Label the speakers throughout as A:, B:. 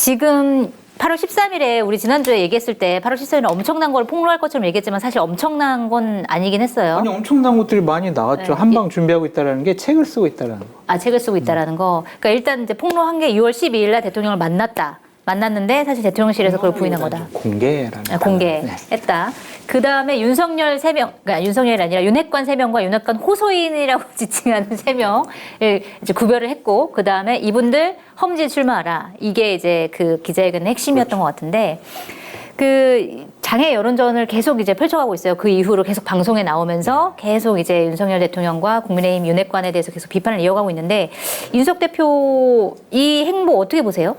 A: 지금 8월 13일에 우리 지난주에 얘기했을 때 8월 13일에 엄청난 걸 폭로할 것처럼 얘기했지만 사실 엄청난 건 아니긴 했어요.
B: 아니 엄청난 것들이 많이 나왔죠.
A: 네.
B: 한방 준비하고 있다라는 게 책을 쓰고 있다라는 거.
A: 아, 책을 쓰고 있다라는 거. 그러니까 일단 이제 폭로한 게 6월 12일 날 대통령을 만났는데 사실 대통령실에서 그걸 부인한 거다.
B: 공개라는.
A: 아, 공개했다.
B: 네.
A: 그 다음에 윤석열 3명, 그러니까 윤석열이 아니라 윤핵관 3명과 윤핵관 호소인이라고 지칭하는 3명을 이제 구별을 했고, 그 다음에 이분들 험지 출마하라. 이게 이제 그 기자회견의 핵심이었던 것 같은데, 그 장애 여론전을 계속 이제 펼쳐가고 있어요. 그 이후로 계속 방송에 나오면서 계속 이제 윤석열 대통령과 국민의힘 윤핵관에 대해서 계속 비판을 이어가고 있는데, 윤석 대표 이 행보 어떻게 보세요?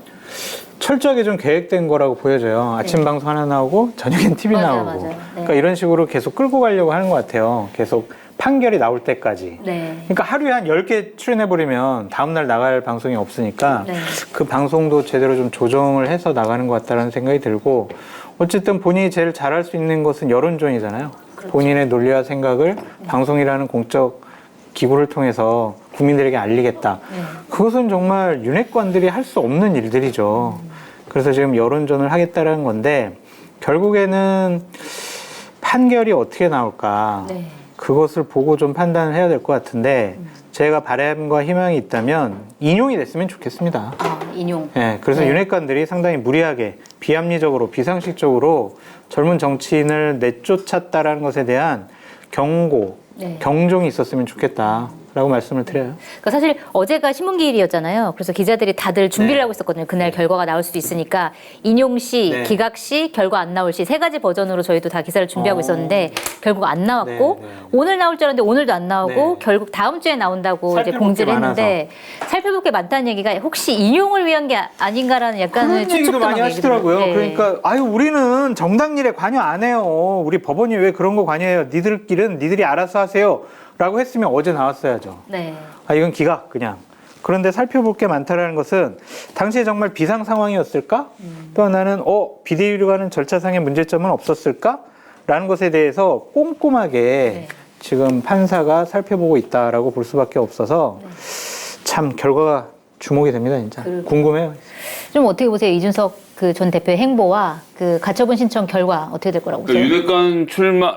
B: 철저하게 좀 계획된 거라고 보여져요. 아침 방송 하나 나오고 저녁엔 TV 나오고.
A: 맞아요. 네.
B: 그러니까 이런 식으로 계속 끌고 가려고 하는 것 같아요. 계속 판결이 나올 때까지.
A: 네.
B: 그러니까 하루에 한 10개 출연해버리면 다음날 나갈 방송이 없으니까
A: 네.
B: 그 방송도 제대로 좀 조정을 해서 나가는 것 같다는 생각이 들고, 어쨌든 본인이 제일 잘할 수 있는 것은 여론전이잖아요.
A: 그렇죠.
B: 본인의 논리와 생각을 방송이라는 공적 기구를 통해서 국민들에게 알리겠다. 그것은 정말 윤핵관들이 할 수 없는 일들이죠. 그래서 지금 여론전을 하겠다는 건데, 결국에는 판결이 어떻게 나올까,
A: 네.
B: 그것을 보고 좀 판단을 해야 될 것 같은데, 제가 바람과 희망이 있다면 인용이 됐으면 좋겠습니다.
A: 아, 인용.
B: 네, 그래서
A: 네.
B: 윤핵관들이 상당히 무리하게 비합리적으로 비상식적으로 젊은 정치인을 내쫓았다라는 것에 대한 경고,
A: 네.
B: 경종이 있었으면 좋겠다라고 말씀을 드려요.
A: 그러니까 사실 어제가 신문기일이었잖아요. 그래서 기자들이 다들 준비를
B: 네.
A: 하고 있었거든요. 그날 결과가 나올 수도 있으니까 인용 시,
B: 네.
A: 기각 시, 결과 안 나올 시 세 가지 버전으로 저희도 다 기사를 준비하고 있었는데 결국 안 나왔고
B: 네, 네.
A: 오늘 나올 줄 알았는데 오늘도 안 나오고
B: 네.
A: 결국 다음 주에 나온다고 이제
B: 살펴볼
A: 공지를
B: 게
A: 했는데 살펴볼 게 많다는 얘기가 혹시 인용을 위한 게 아닌가라는 약간의
B: 그런 얘기도
A: 추측도
B: 많이
A: 막
B: 하시더라고요.
A: 얘기들을.
B: 그러니까 아유 우리는 정당 일에 관여 안 해요. 우리 법원이 왜 그런 거 관여해요? 니들끼리는 니들이 알아서 하세요. 라고 했으면 어제 나왔어야죠.
A: 네.
B: 아 이건 기각 그냥. 그런데 살펴볼 게 많다라는 것은 당시에 정말 비상 상황이었을까? 또 하나는 비대위로 가는 절차상의 문제점은 없었을까? 라는 것에 대해서 꼼꼼하게
A: 네.
B: 지금 판사가 살펴보고 있다라고 볼 수밖에 없어서 참 결과가 주목이 됩니다, 진짜. 궁금해요.
A: 좀 어떻게 보세요? 이준석 그 전 대표의 행보와 그 가처분 신청 결과 어떻게 될 거라고 보세요?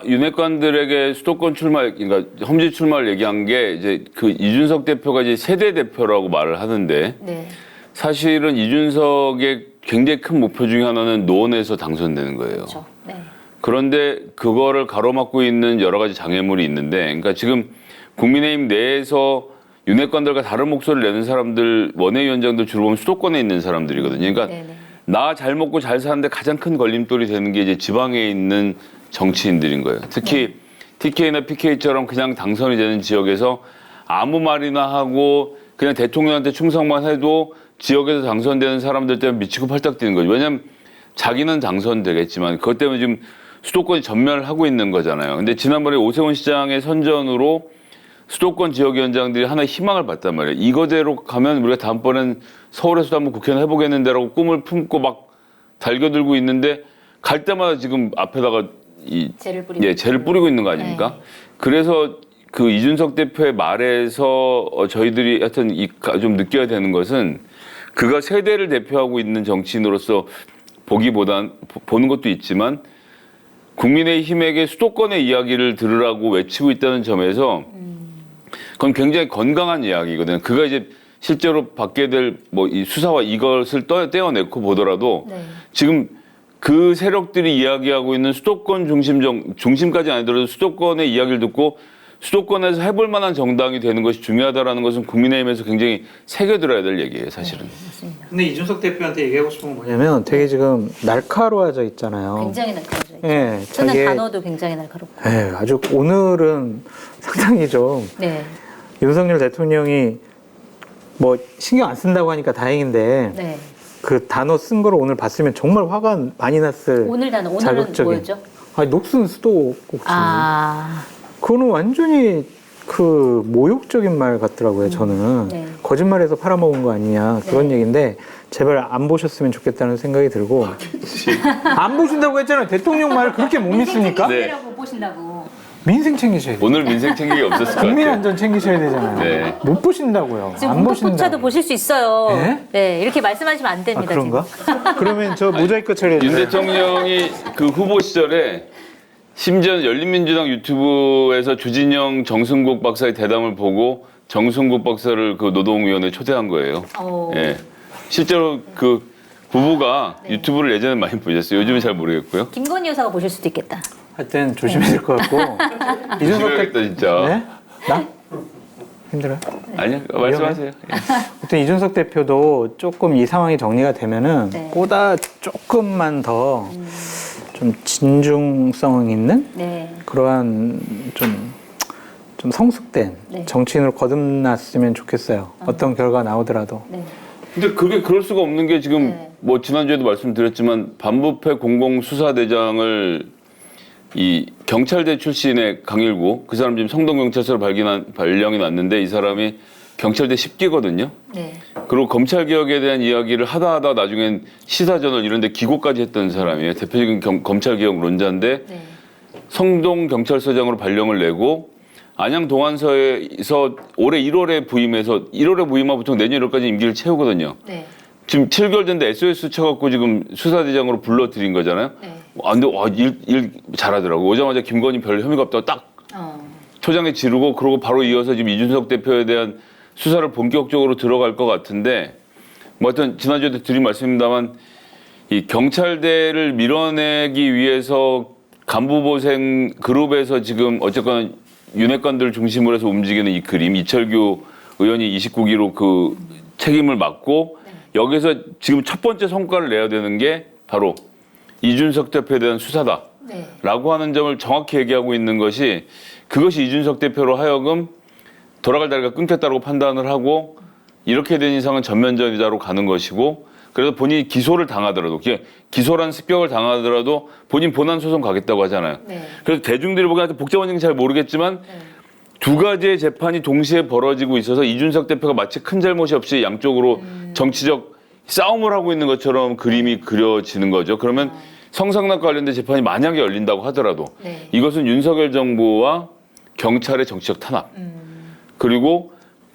C: 윤핵관들에게 수도권 출마, 그러니까 험지 출마를 얘기한 게 이제 그 이준석 대표가 이제 세대 대표라고 말을 하는데
A: 네.
C: 사실은 이준석의 굉장히 큰 목표 중에 하나는 노원에서 당선되는 거예요.
A: 그렇죠. 네.
C: 그런데 그거를 가로막고 있는 여러 가지 장애물이 있는데, 그러니까 지금 국민의힘 내에서 윤핵관들과 다른 목소리를 내는 사람들, 원외위원장들 주로 보면 수도권에 있는 사람들이거든요. 그러니까
A: 네네.
C: 나 잘 먹고 잘 사는데 가장 큰 걸림돌이 되는 게 이제 지방에 있는 정치인들인 거예요. 특히 TK나 PK처럼 그냥 당선이 되는 지역에서 아무 말이나 하고 그냥 대통령한테 충성만 해도 지역에서 당선되는 사람들 때문에 미치고 팔딱 뛰는 거죠. 왜냐하면 자기는 당선되겠지만 그것 때문에 지금 수도권이 전멸을 하고 있는 거잖아요. 근데 지난번에 오세훈 시장의 선전으로 수도권 지역위원장들이 하나의 희망을 봤단 말이에요. 이거대로 가면 우리가 다음번엔 서울에서도 한번 국회의원 해보겠는데라고 꿈을 품고 막 달겨들고 있는데 갈 때마다 지금 앞에다가 쟤를 뿌리고 있는 거 아닙니까?
A: 네.
C: 그래서 그 이준석 대표의 말에서 저희들이 하여튼 좀 느껴야 되는 것은 그가 세대를 대표하고 있는 정치인으로서 보는 것도 있지만 국민의힘에게 수도권의 이야기를 들으라고 외치고 있다는 점에서 그건 굉장히 건강한 이야기거든요. 그가 이제 실제로 받게 될 뭐 이 수사와 이것을 떼어내고 보더라도
A: 네.
C: 지금 그 세력들이 이야기하고 있는 수도권 중심까지 아니더라도 수도권의 이야기를 듣고 수도권에서 해볼 만한 정당이 되는 것이 중요하다라는 것은 국민의힘에서 굉장히 새겨들어야 될 얘기예요, 사실은.
A: 네, 맞습니다.
B: 근데 이준석 대표한테 얘기하고 싶은 건 뭐냐면 되게 지금 날카로워져 있잖아요.
A: 굉장히 날카롭죠.
B: 예,
A: 쓰는
B: 자기의-
A: 단어도 굉장히 날카롭고.
B: 예, 아주 오늘은 상당히 좀
A: 네.
B: 윤석열 대통령이 뭐 신경 안 쓴다고 하니까 다행인데
A: 네.
B: 그 단어 쓴 거를 오늘 봤으면 정말 화가 많이 났을
A: 오늘 단어 오늘은
B: 자극적인.
A: 뭐였죠?
B: 아니 녹슨 수도꼭지.
A: 아.
B: 그거는 완전히 그 모욕적인 말 같더라고요. 저는
A: 네.
B: 거짓말해서 팔아먹은 거 아니냐 그런 얘기인데 제발 안 보셨으면 좋겠다는 생각이 들고 안 보신다고 했잖아요. 대통령 말을 그렇게 못 믿습니까?
C: 네.
A: 라고 보신다고.
B: 민생 챙기셔야 돼요.
C: 오늘 민생 챙기기 없었을 것
B: 국민
C: 같아요.
B: 안전 챙기셔야 되잖아요.
C: 네.
B: 못 보신다고요.
A: 지금
B: 안
A: 문법포차도
B: 보신다고.
A: 보실 수 있어요.
B: 네?
A: 네, 이렇게 말씀하시면 안
B: 아,
A: 됩니다.
B: 그런가?
A: 지금.
B: 그러면 저 모자이크 처리해
C: 윤
B: 주세요.
C: 대통령이 그 후보 시절에 심지어 열린민주당 유튜브에서 주진영 정승국 박사의 대담을 보고 정승국 박사를 그 노동위원회에 초대한 거예요.
A: 어.
C: 예. 실제로 그 부부가 유튜브를 예전에 많이 보셨어요. 요즘은 잘 모르겠고요.
A: 김건희 여사가 보실 수도 있겠다.
B: 하여튼 조심해야 될 것 같고. 이준석
C: 조심해야겠다 진짜.
B: 네? 나? 힘들어요?
C: 아니요 말씀하세요. 예.
B: 하여튼 이준석 대표도 조금 이 상황이 정리가 되면은
A: 네.
B: 보다 조금만 더 좀 진중성 있는
A: 네.
B: 그러한 좀 성숙된
A: 네.
B: 정치인으로 거듭났으면 좋겠어요. 어떤 결과 나오더라도.
A: 네.
C: 근데 그게 그럴 수가 없는 게 지금
A: 네.
C: 뭐 지난주에도 말씀드렸지만 반부패 공공수사대장을 이 경찰대 출신의 강일구 그 사람 지금 성동경찰서로 발령이 났는데 이 사람이 경찰대 10기거든요.
A: 네.
C: 그리고 검찰개혁에 대한 이야기를 하다 나중엔 시사저널 이런 데 기고까지 했던 사람이에요. 대표적인 검찰개혁 론자인데
A: 네.
C: 성동경찰서장으로 발령을 내고 안양 동안서에서 올해 1월에 부임해서 1월에 부임하고 보통 내년 1월까지 임기를 채우거든요.
A: 네.
C: 지금 7개월 됐는데 SOS 쳐갖고 지금 수사대장으로 불러들인 거잖아요.
A: 네.
C: 아, 근데 와, 일 잘하더라고. 오자마자 김건희 별 혐의가 없다고 딱
A: 어.
C: 초장에 지르고 그러고 바로 이어서 지금 이준석 대표에 대한 수사를 본격적으로 들어갈 것 같은데 뭐 하여튼 지난주에도 드린 말씀입니다만 이 경찰대를 밀어내기 위해서 간부보생 그룹에서 지금 어쨌거나 윤핵관들 중심으로 해서 움직이는 이 그림 이철규 의원이 29기로 그 책임을 맡고 여기서 지금 첫 번째 성과를 내야 되는 게 바로 이준석 대표에 대한 수사다.
A: 네.
C: 라고 하는 점을 정확히 얘기하고 있는 것이 그것이 이준석 대표로 하여금 돌아갈 다리가 끊겼다고 판단을 하고 이렇게 된 이상은 전면전이다로 가는 것이고 그래서 본인이 기소를 당하더라도 기소라는 습격을 당하더라도 본인 본안 소송 가겠다고 하잖아요.
A: 네.
C: 그래서 대중들이 보기엔 복잡한 얘기는 잘 모르겠지만 두 가지의 재판이 동시에 벌어지고 있어서 이준석 대표가 마치 큰 잘못이 없이 양쪽으로 정치적 싸움을 하고 있는 것처럼 그림이 그려지는 거죠. 그러면 성상납과 관련된 재판이 만약에 열린다고 하더라도
A: 네.
C: 이것은 윤석열 정부와 경찰의 정치적 탄압 그리고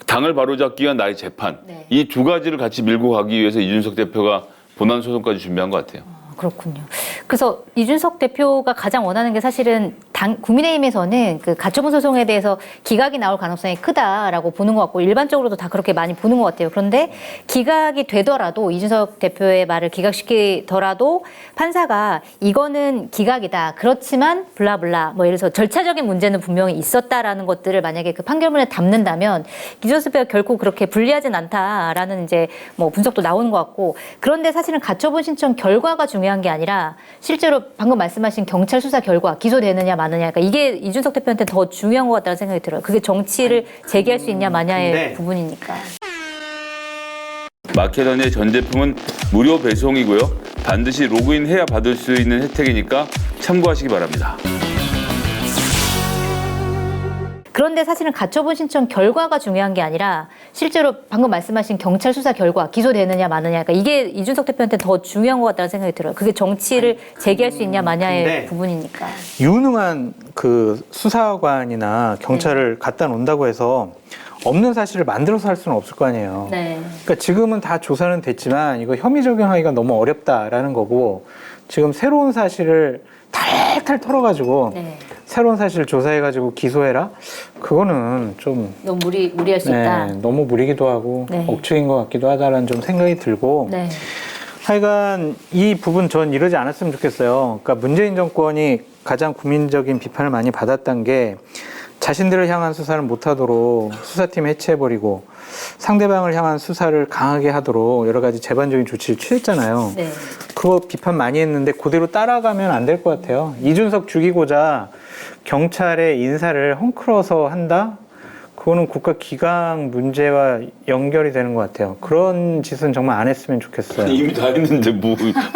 C: 당을 바로잡기 위한 나의 재판
A: 네.
C: 이 두 가지를 같이 밀고 가기 위해서 이준석 대표가 본안 소송까지 준비한 것 같아요.
A: 그렇군요. 그래서 이준석 대표가 가장 원하는 게 사실은 국민의힘에서는 그 가처분 소송에 대해서 기각이 나올 가능성이 크다라고 보는 것 같고 일반적으로도 다 그렇게 많이 보는 것 같아요. 그런데 기각이 되더라도 이준석 대표의 말을 기각시키더라도 판사가 이거는 기각이다. 그렇지만 블라블라 뭐 예를 들어서 절차적인 문제는 분명히 있었다라는 것들을 만약에 그 판결문에 담는다면 이준석 대표가 결코 그렇게 불리하진 않다라는 이제 뭐 분석도 나오는 것 같고 그런데 사실은 가처분 신청 결과가 중요한 게 아니라 실제로 방금 말씀하신 경찰 수사 결과 기소되느냐 마느냐 그러니까 이게 이준석 대표한테 더 중요한 것 같다는 생각이 들어요. 그게 정치를 재개할 수 있냐 마냐의
B: 근데
A: 부분이니까.
C: 마케다니의 전 제품은 무료 배송이고요. 반드시 로그인해야 받을 수 있는 혜택이니까 참고하시기 바랍니다.
A: 그런데 사실은 가처분 신청 결과가 중요한 게 아니라 실제로 방금 말씀하신 경찰 수사 결과 기소되느냐 마느냐 그러니까 이게 이준석 대표한테 더 중요한 것 같다는 생각이 들어요. 그게 정치를 재개할 수 있냐 마냐의
B: 근데
A: 부분이니까.
B: 유능한 그 수사관이나 경찰을 갖다 놓는다고 해서 없는 사실을 만들어서 할 수는 없을 거 아니에요.
A: 네.
B: 그러니까 지금은 다 조사는 됐지만 이거 혐의 적용하기가 너무 어렵다라는 거고 지금 새로운 사실을 탈탈 털어가지고
A: 네.
B: 새로운 사실을 조사해가지고 기소해라? 그거는 좀
A: 너무 무리할 수 있다.
B: 너무 무리기도 하고
A: 네.
B: 억측인 것 같기도 하다라는 좀 생각이 들고
A: 네.
B: 하여간 이 부분 전 이러지 않았으면 좋겠어요. 그러니까 문재인 정권이 가장 국민적인 비판을 많이 받았던 게 자신들을 향한 수사를 못하도록 수사팀 해체해버리고 상대방을 향한 수사를 강하게 하도록 여러 가지 재반적인 조치를 취했잖아요.
A: 네.
B: 그거 비판 많이 했는데 그대로 따라가면 안 될 것 같아요. 이준석 죽이고자 경찰의 인사를 헝클어서 한다? 그거는 국가 기강 문제와 연결이 되는 것 같아요. 그런 짓은 정말 안 했으면 좋겠어요.
C: 이미 다 했는데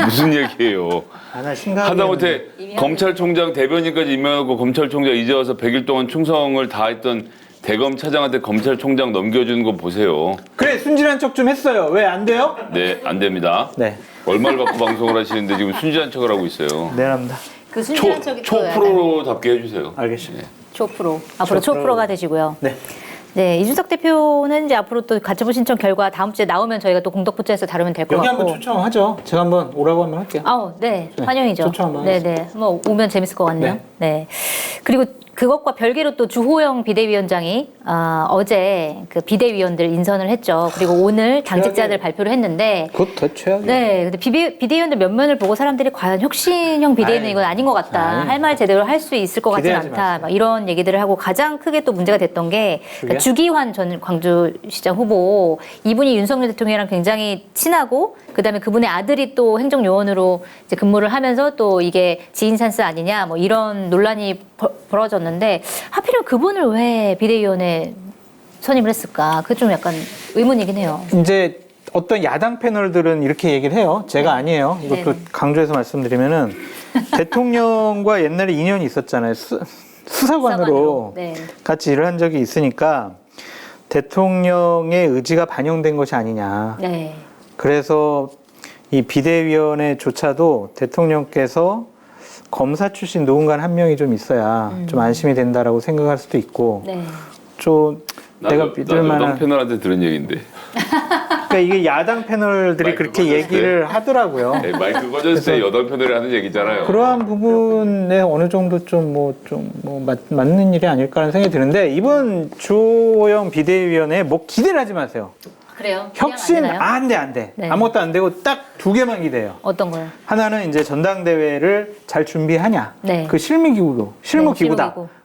C: 무슨 얘기예요.
B: 나 심각하게
C: 하다못해 검찰총장 대변인까지 임명하고 검찰총장 이제 와서 100일 동안 충성을 다했던 대검 차장한테 검찰총장 넘겨주는 거 보세요.
B: 그래 순진한 척 좀 했어요. 왜 안 돼요?
C: 네, 안 됩니다.
B: 네,
C: 얼마를 받고 방송을 하시는데 지금 순진한 척을 하고 있어요.
B: 미안합니다.
A: 그 순진한 척이 또 약간
C: 초프로답게 해주세요.
B: 알겠습니다.
A: 초프로. 앞으로 초프로가 되시고요.
B: 네.
A: 네, 이준석 대표는 이제 앞으로 또 가처분 신청 결과 다음 주에 나오면 저희가 또 공덕부처에서 다루면 될 것
B: 여기
A: 같고.
B: 한번 초청하죠. 제가 한번 오라고 한번 할게요.
A: 아우, 네,
B: 네,
A: 환영이죠.
B: 초청 한번
A: 네, 네, 뭐 오면 재밌을 것 같네요.
B: 네.
A: 네. 그리고 그것과 별개로 또 주호영 비대위원장이 어제 그 비대위원들 인선을 했죠. 그리고 오늘 당직자들 발표를 했는데.
B: 그것 더 최악이에요.
A: 네, 근데 비대위원들 면면을 보고 사람들이 과연 혁신형 비대위는
B: 아이,
A: 이건 아닌 것 같다.
B: 아이.
A: 할 말 제대로 할 수 있을 것 같지는
B: 기대하지
A: 않다.
B: 마세요.
A: 막 이런 얘기들을 하고 가장 크게 또 문제가 됐던 게 그러니까 주기환 전 광주시장 후보 이분이 윤석열 대통령이랑 굉장히 친하고 그다음에 그분의 아들이 또 행정요원으로 이제 근무를 하면서 또 이게 지인 찬스 아니냐 뭐 이런 논란이 벌어졌는데 하필이면 그분을 왜 비대위원회 선임을 했을까? 그게 좀 약간 의문이긴 해요.
B: 이제 어떤 야당 패널들은 이렇게 얘기를 해요. 제가
A: 네.
B: 아니에요. 이것도
A: 네네.
B: 강조해서 말씀드리면은 대통령과 옛날에 인연이 있었잖아요. 수사관으로
A: 네.
B: 같이 일을 한 적이 있으니까 대통령의 의지가 반영된 것이 아니냐.
A: 네.
B: 그래서 이 비대위원회조차도 대통령께서 검사 출신 누군가 한 명이 좀 있어야 좀 안심이 된다라고 생각할 수도 있고
A: 네.
B: 좀 내가 믿을
C: 나도
B: 만한
C: 패널한테 들은 얘기인데.
B: 그러니까 이게 야당 패널들이
C: 마이크
B: 그렇게
C: 꺼졌을
B: 얘기를 하더라고요.
C: 네, 마이크 꺼졌을 때 여덟 패널이 하는 얘기잖아요.
B: 그러한 부분에 어느 정도 맞는 일이 아닐까라는 생각이 드는데 이번 주호영 비대위원회에 뭐 기대를 하지 마세요.
A: 그래요?
B: 혁신
A: 그냥 안 되나요?
B: 안 돼.
A: 네.
B: 아무것도 안 되고 딱 두 개만 기대요.
A: 어떤 거요?
B: 하나는 이제 전당대회를 잘 준비하냐.
A: 네.
B: 그 실무기구다라는
A: 실무기구.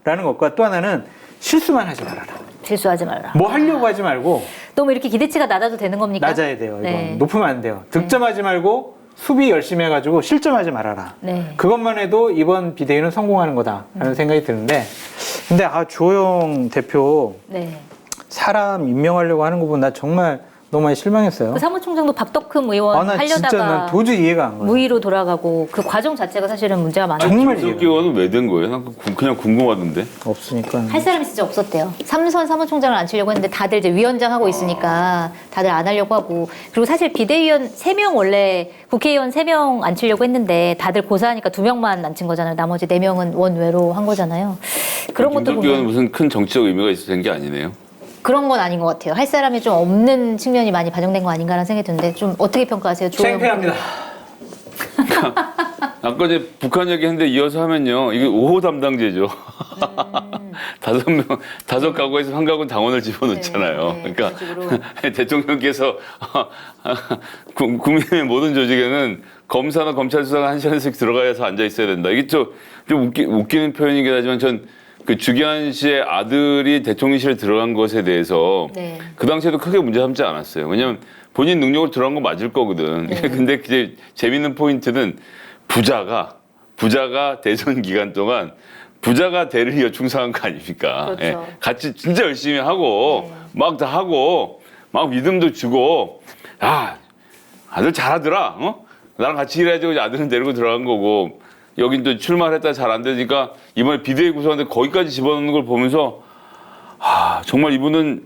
B: 것과 또 하나는 실수만 하지 말아라.
A: 실수하지 말라.
B: 뭐 하려고 하지 말고
A: 너무 이렇게 기대치가 낮아도 되는 겁니까?
B: 낮아야 돼요. 이건
A: 네.
B: 높으면 안 돼요. 득점하지 말고 수비 열심히 해가지고 실점하지 말아라.
A: 네.
B: 그것만 해도 이번 비대위는 성공하는 거다라는 생각이 드는데, 근데 주호영 대표
A: 네.
B: 사람 임명하려고 하는 거 보면 나 정말 너무 많이 실망했어요.
A: 그 사무총장도 박덕흠 의원
B: 나 진짜 난
A: 하려다가
B: 도저히 이해가 안 가요.
A: 무의로 돌아가고 그 과정 자체가 사실은 문제가 많아요.
B: 정말
C: 김석기 의원은 왜 된 거예요? 난 그냥 궁금하던데.
B: 없으니까.
A: 할 사람이 진짜 없었대요. 삼선 사무총장을 안 치려고 했는데 다들 이제 위원장 하고 있으니까 다들 안 하려고 하고 그리고 사실 비대위원 3명 원래 국회의원 3명 안 치려고 했는데 다들 고사하니까 2명만 안 친 거잖아요. 나머지 4명은 원외로 한 거잖아요. 그런 것도
C: 김석기 의원은
A: 보면
C: 무슨 큰 정치적 의미가 있어서 된 게 아니네요.
A: 그런 건 아닌 것 같아요. 할 사람이 좀 없는 측면이 많이 반영된 거 아닌가라는 생각이 드는데 좀 어떻게 평가하세요? 조영
B: 창피합니다.
C: 아까 이제 북한 얘기했는데 이어서 하면요. 이게 5호 담당제죠. 5명, 5가구에서 한 가구는 당원을 집어넣잖아요.
A: 네, 네,
C: 그러니까
A: 그런 식으로.
C: 대통령께서 국민의 모든 조직에는 검사나 검찰 수사가 1시간씩 들어가서 앉아 있어야 된다. 이게 좀 웃기는 표현이긴 하지만 전 그 주기환 씨의 아들이 대통령실에 들어간 것에 대해서
A: 네.
C: 그 당시에도 크게 문제 삼지 않았어요. 왜냐하면 본인 능력으로 들어간 건 맞을 거거든.
A: 네.
C: 근데 이제 재밌는 포인트는 부자가 대선 기간 동안 부자가 대를 여충상한 거 아닙니까?
A: 그렇죠.
C: 예, 같이 진짜 열심히 하고 막 다 하고 막 믿음도 주고 아들 잘하더라. 나랑 같이 일해야지. 아들은 데리고 들어간 거고 여긴 또 출마를 했다 잘 안 되니까 이번에 비대위 구성하는데 거기까지 집어넣는 걸 보면서 정말 이분은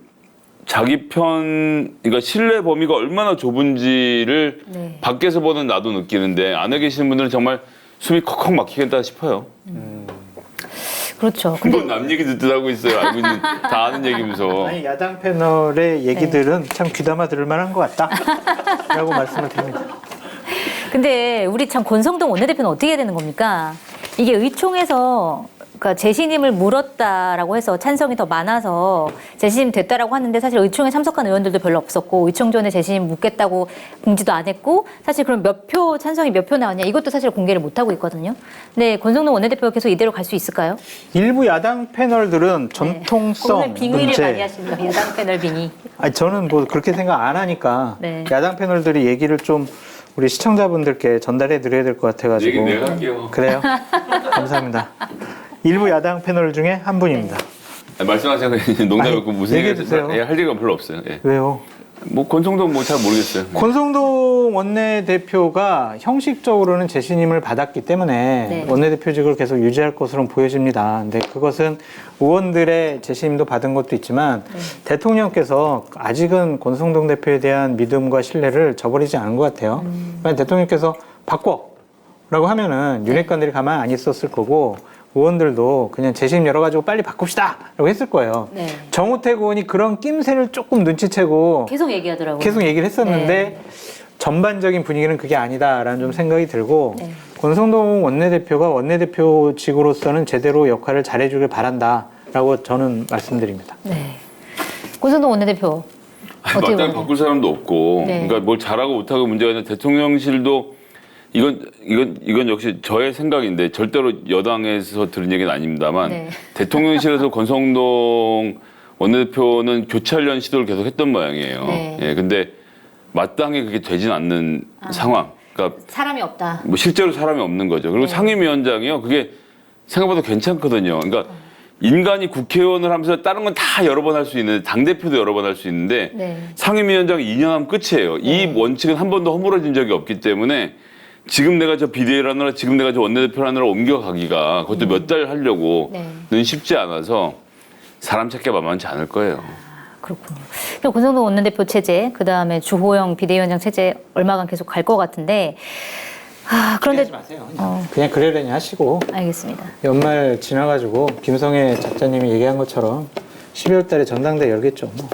C: 자기 편, 그러니까 신뢰 범위가 얼마나 좁은지를
A: 네.
C: 밖에서 보는 나도 느끼는데 안에 계시는 분들은 정말 숨이 컥컥 막히겠다 싶어요.
A: 그렇죠.
C: 그건 남 얘기 듣듯 하고 있어요. 알고 있는 다 아는 얘기면서.
B: 아니, 야당 패널의 얘기들은 참 귀담아 들을 만한 것 같다라고 말씀을 드립니다.
A: 근데 우리 참 권성동 원내대표는 어떻게 해야 되는 겁니까? 이게 의총에서 그러니까 재신임을 물었다라고 해서 찬성이 더 많아서 재신임 됐다라고 하는데 사실 의총에 참석한 의원들도 별로 없었고 의총 전에 재신임 묻겠다고 공지도 안 했고 사실 그럼 몇 표 찬성이 몇 표 나왔냐 이것도 사실 공개를 못 하고 있거든요. 네, 권성동 원내대표가 계속 이대로 갈 수 있을까요?
B: 일부 야당 패널들은 전통성
A: 오늘 빙의를
B: 문제.
A: 많이 하십니다. 야당 패널 빙의.
B: 아니 저는 뭐 그렇게 생각 안 하니까
A: 네.
B: 야당 패널들이 얘기를 좀 우리 시청자분들께 전달해 드려야 될 것 같아가지고.
C: 얘기 내가 할게요.
B: 그래요? 감사합니다. 일부 야당 패널 중에 한 분입니다.
C: 말씀하세요. 농담이고
B: 아니,
C: 무슨
B: 얘기해
C: 얘기
B: 주세요.
C: 할 얘기가 별로 없어요. 예.
B: 왜요?
C: 뭐 권성동 뭐 잘 모르겠어요.
B: 권성동 원내대표가 형식적으로는 재신임을 받았기 때문에
A: 네.
B: 원내대표직을 계속 유지할 것으로 보여집니다. 근데 그것은 의원들의 재신임도 받은 것도 있지만 대통령께서 아직은 권성동 대표에 대한 믿음과 신뢰를 저버리지 않은 것 같아요. 만약 대통령께서 바꿔라고 하면은 윤핵관들이 가만 안 있었을 거고 의원들도 그냥 재심 열어가지고 빨리 바꿉시다 라고 했을 거예요.
A: 네.
B: 정우택 의원이 그런 낌새를 조금 눈치채고
A: 계속 얘기하더라고요.
B: 계속 얘기를 했었는데
A: 네.
B: 전반적인 분위기는 그게 아니다라는 좀 생각이 들고
A: 네.
B: 권성동 원내대표가 원내대표직으로서는 제대로 역할을 잘해주길 바란다라고 저는 말씀드립니다.
A: 네. 권성동 원내대표 어떻게
C: 마땅히
A: 보세요?
C: 바꿀 사람도 없고,
A: 네.
C: 그러니까 뭘 잘하고 못하고 문제가 아니라 대통령실도 이건 역시 저의 생각인데 절대로 여당에서 들은 얘기는 아닙니다만
A: 네.
C: 대통령실에서 권성동 원내대표는 교체하려는 시도를 계속 했던 모양이에요.
A: 네.
C: 예, 근데 마땅히 그게 되진 않는 상황. 그러니까
A: 사람이 없다.
C: 뭐 실제로 사람이 없는 거죠. 그리고
A: 네.
C: 상임위원장이요. 그게 생각보다 괜찮거든요. 그러니까 인간이 국회의원을 하면서 다른 건 다 여러 번 할 수 있는데 당대표도 여러 번 할 수 있는데
A: 네.
C: 상임위원장 2년 하면 끝이에요. 이 원칙은 한 번도 허물어진 적이 없기 때문에 지금 내가 저 비대위를 하느라 지금 내가 저 원내대표를 하느라 옮겨가기가 그것도 몇 달 하려고는
A: 네.
C: 쉽지 않아서 사람 찾기가 만만치 않을 거예요.
A: 그렇군요. 그럼 권성동 원내대표 체제, 그 다음에 주호영 비대위원장 체제 얼마간 계속 갈 것 같은데, 그런데
B: 하지 마세요. 그냥 그러려니 하시고
A: 알겠습니다.
B: 연말 지나가지고 김성애 작자님이 얘기한 것처럼 12월 달에 전당대회 열겠죠. 뭐.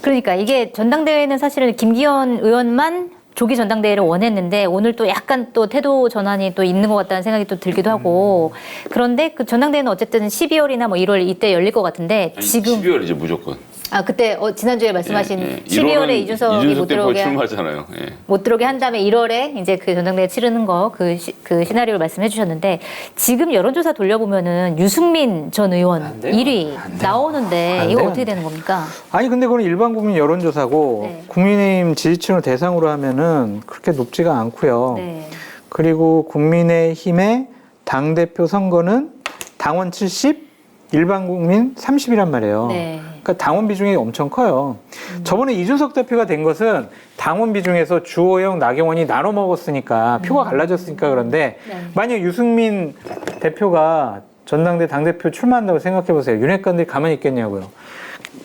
A: 그러니까 이게 전당대회는 사실은 김기현 의원만 조기 전당대회를 원했는데 오늘 또 약간 또 태도 전환이 또 있는 것 같다는 생각이 또 들기도 하고 그런데 그 전당대회는 어쨌든 12월이나 뭐 1월 이때 열릴 것 같은데
C: 아니,
A: 지금
C: 12월이죠 무조건.
A: 그때 지난주에 말씀하신
C: 예, 예.
A: 12월에
C: 1월은
A: 이준석이 못
C: 대표가
A: 들어오게
C: 출마하잖아요. 예.
A: 못 들어오게 한 다음에 1월에 이제 그 전당대회 치르는 거 그 시나리오를 말씀해 주셨는데 지금 여론조사 돌려보면은 유승민 전 의원
B: 안 돼요.
A: 1위
B: 안 돼요.
A: 나오는데
B: 안
A: 이거
B: 돼요.
A: 어떻게 되는 겁니까?
B: 아니 근데 그건 일반 국민 여론조사고
A: 네.
B: 국민의힘 지지층을 대상으로 하면은 그렇게 높지가 않고요.
A: 네.
B: 그리고 국민의힘의 당대표 선거는 당원 70, 일반 국민 30이란 말이에요.
A: 네.
B: 그러니까 당원 비중이 엄청 커요. 저번에 이준석 대표가 된 것은 당원 비중에서 주호영, 나경원이 나눠 먹었으니까 표가 갈라졌으니까 그런데
A: 네.
B: 만약 유승민 대표가 전당대 당대표 출마한다고 생각해 보세요. 윤핵관들이 가만히 있겠냐고요.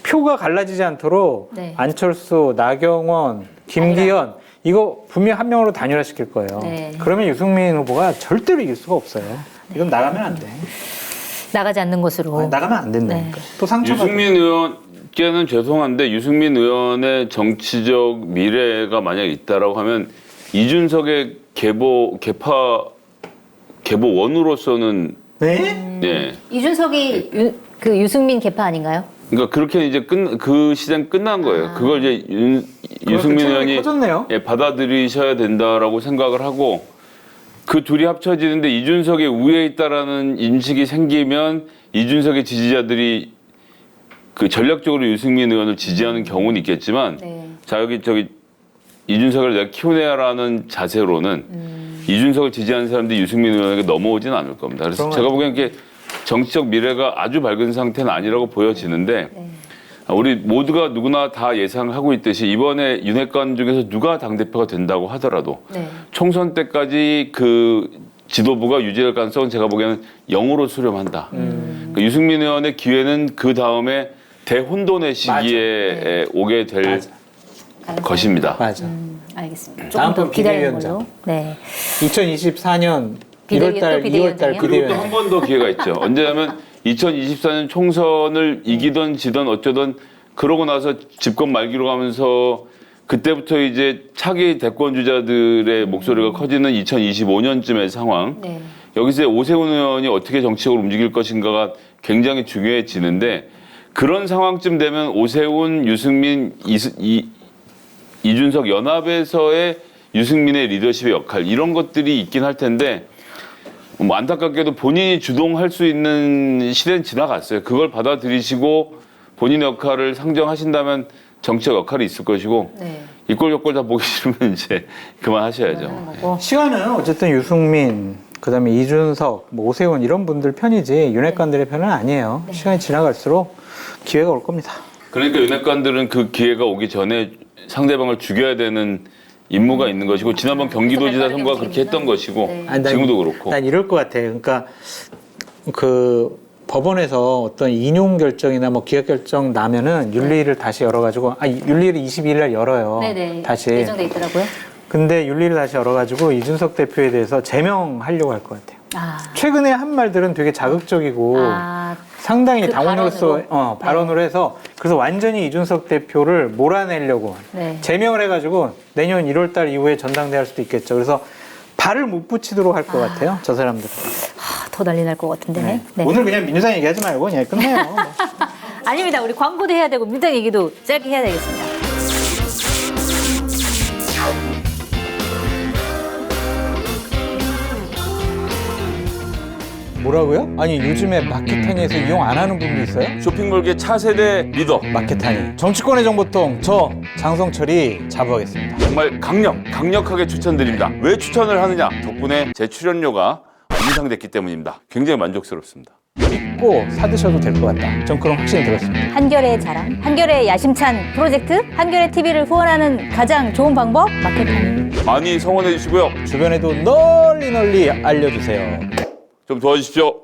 B: 표가 갈라지지 않도록
A: 네.
B: 안철수, 나경원, 김기현 이거 분명 한 명으로 단일화시킬 거예요.
A: 네.
B: 그러면 유승민 후보가 절대로 이길 수가 없어요. 이건 나가면 안 돼.
A: 나가지 않는 것으로.
B: 아니, 나가면 안 된다니까.
A: 네.
B: 또 상처가
C: 유승민 의원께는 죄송한데 유승민 의원의 정치적 미래가 만약 있다라고 하면 이준석의 개보원으로서는
B: 네?
C: 예.
A: 이준석이 그 유승민 개파 아닌가요?
C: 그러니까 그렇게 이제 그 시대는 끝난 거예요. 그걸 이제 유승민
B: 채널이
C: 의원이
B: 커졌네요.
C: 예, 받아들이셔야 된다라고 생각을 하고 그 둘이 합쳐지는데 이준석의 우위에 있다라는 인식이 생기면 이준석의 지지자들이 그 전략적으로 유승민 의원을 지지하는 경우는 있겠지만
A: 네.
C: 자 여기 저기 이준석을 내가 키워내라는 자세로는 이준석을 지지하는 사람들이 유승민 의원에게 넘어오지는 않을 겁니다. 그래서
B: 그런
C: 제가 보기엔 이게 정치적 미래가 아주 밝은 상태는 아니라고 보여지는데
A: 네.
C: 우리 모두가 누구나 다 예상하고 있듯이 이번에 윤핵관 중에서 누가 당대표가 된다고 하더라도
A: 네.
C: 총선 때까지 그 지도부가 유지할 가능성은 제가 보기에는 0으로 수렴한다. 그 유승민 의원의 기회는 그 다음에 대혼돈의 시기에 오게 될
A: 가능성이-
C: 것입니다.
B: 맞아.
A: 알겠습니다.
B: 다음
A: 조금 더
B: 번
A: 기다리는
B: 비대위원장.
A: 걸로. 네.
B: 2024년
A: 비대위,
B: 1월달,
A: 또 비대위원장이요?
B: 2월달
C: 그리고 또
B: 비대위원장.
C: 한 번 더 기회가 있죠. 언제냐면 2024년 총선을 이기던 지던 어쩌던 그러고 나서 집권 말기로 가면서 그때부터 이제 차기 대권 주자들의 목소리가 커지는 2025년쯤의 상황.
A: 네.
C: 여기서 오세훈 의원이 어떻게 정치적으로 움직일 것인가가 굉장히 중요해지는데 그런 상황쯤 되면 오세훈, 유승민, 이준석 연합에서의 유승민의 리더십의 역할 이런 것들이 있긴 할 텐데 뭐 안타깝게도 본인이 주동할 수 있는 시대는 지나갔어요. 그걸 받아들이시고 본인의 역할을 상정하신다면 정치적 역할이 있을 것이고
A: 네.
C: 이꼴저꼴 다 보기 싫으면 이제 그만하셔야죠.
A: 하는 거고.
B: 시간은 어쨌든 유승민, 그다음에 이준석, 뭐 오세훈 이런 분들 편이지 윤핵관들의 편은 아니에요. 시간이 지나갈수록 기회가 올 겁니다.
C: 그러니까 윤핵관들은 그 기회가 오기 전에 상대방을 죽여야 되는 임무가 있는 것이고 지난번 경기도지사 선거가 그렇게 했던 것이고
A: 네.
B: 아니, 난-
C: 지금도 그렇고
B: 난 이럴 것 같아. 그러니까 그 법원에서 어떤 인용 결정이나 뭐 기각 결정 나면은 윤리를 다시 열어가지고 윤리를 22일 날 열어요.
A: 네네.
B: 다시.
A: 예정돼 있더라고요.
B: 근데 윤리를 다시 열어가지고 이준석 대표에 대해서 제명하려고 할 것 같아요. 최근에 한 말들은 되게 자극적이고 상당히
A: 그
B: 당원으로서 발언을 해서 그래서 완전히 이준석 대표를 몰아내려고 제명을 해가지고 내년 1월달 이후에 전당대 할 수도 있겠죠. 그래서 발을 못 붙이도록 할 것 같아요. 저 사람들.
A: 더 난리 날 것 같은데.
B: 네.
A: 네.
B: 오늘 그냥 민주당 얘기하지 말고 그냥 끝내요. 뭐.
A: 아닙니다. 우리 광고도 해야 되고 민주당 얘기도 짧게 해야 되겠습니다.
B: 뭐라고요? 아니 요즘에 마켓타니에서 이용 안 하는 분도 있어요?
C: 쇼핑몰계 차세대 리더
B: 마켓타니 정치권의 정보통 저 장성철이 자부하겠습니다.
C: 정말 강력하게 추천드립니다. 왜 추천을 하느냐? 덕분에 제 출연료가 인상됐기 때문입니다. 굉장히 만족스럽습니다.
B: 믿고 사드셔도 될 것 같다. 전 그런 확신이 들었습니다.
A: 한결의 자랑, 한결의 야심찬 프로젝트, 한결의 TV를 후원하는 가장 좋은 방법 마켓타니.
C: 많이 성원해 주시고요.
B: 주변에도 널리 알려주세요.
C: 좀 도와주십시오.